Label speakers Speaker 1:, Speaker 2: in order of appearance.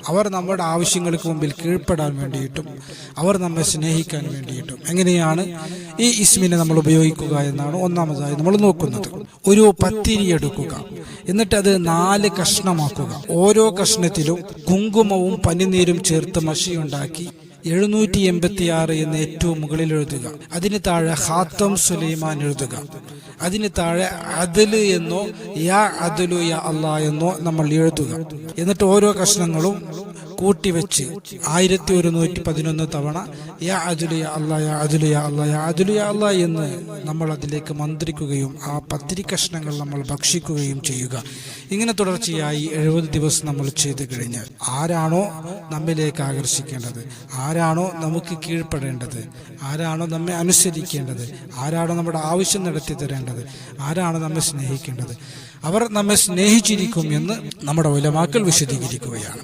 Speaker 1: അവർ നമ്മുടെ ആവശ്യങ്ങൾക്ക് മുമ്പിൽ കീഴ്പ്പെടാൻ വേണ്ടിയിട്ടും അവർ നമ്മെ സ്നേഹിക്കാൻ വേണ്ടിയിട്ടും. എങ്ങനെയാണ് ഈ ഇസ്മിനെ നമ്മൾ ഉപയോഗിക്കുക എന്നാണ് ഒന്നാമതായി നമ്മൾ നോക്കുന്നത്. ഒരു പത്തിരി എടുക്കുക, എന്നിട്ട് അത് 4 കഷ്ണമാക്കുക. ഓരോ കഷ്ണത്തിലും കുങ്കുമവും പനിനീരും ചേർത്ത് മഷിയുണ്ടാക്കി 786 എന്ന് ഏറ്റവും മുകളിൽ എഴുതുക. അതിന് താഴെ ഖാത്തം സുലൈമാൻ എഴുതുക. അതിന് താഴെ അദല് എന്നോ യാ അദലു യാ അല്ലാ എന്നോ നമ്മൾ എഴുതുക. എന്നിട്ട് ഓരോ കഷ്ണങ്ങളും കൂട്ടിവെച്ച് 1111 തവണ യാ അദലു യാ അല്ലാ യാ അദലു യാ അല്ലാ യാ അദലു യാ അല്ലാ എന്ന് നമ്മൾ അതിലേക്ക് മന്ത്രിക്കുകയും ആ പത്തിരി കഷ്ണങ്ങൾ നമ്മൾ ഭക്ഷിക്കുകയും ചെയ്യുക. ഇങ്ങനെ തുടർച്ചയായി 70 ദിവസം നമ്മൾ ചെയ്തു കഴിഞ്ഞാൽ ആരാണോ നമ്മിലേക്ക് ആകർഷിക്കേണ്ടത്, ആരാണോ നമുക്ക് കീഴ്പ്പെടേണ്ടത്, ആരാണോ നമ്മെ അനുസരിക്കേണ്ടത്, ആരാണോ നമ്മുടെ ആവശ്യം നടത്തി തരേണ്ടത്, ആരാണോ നമ്മെ സ്നേഹിക്കേണ്ടത്, അവർ നമ്മെ സ്നേഹിച്ചിരിക്കും എന്ന് നമ്മുടെ ഉലമാക്കൾ വിശദീകരിക്കുകയാണ്.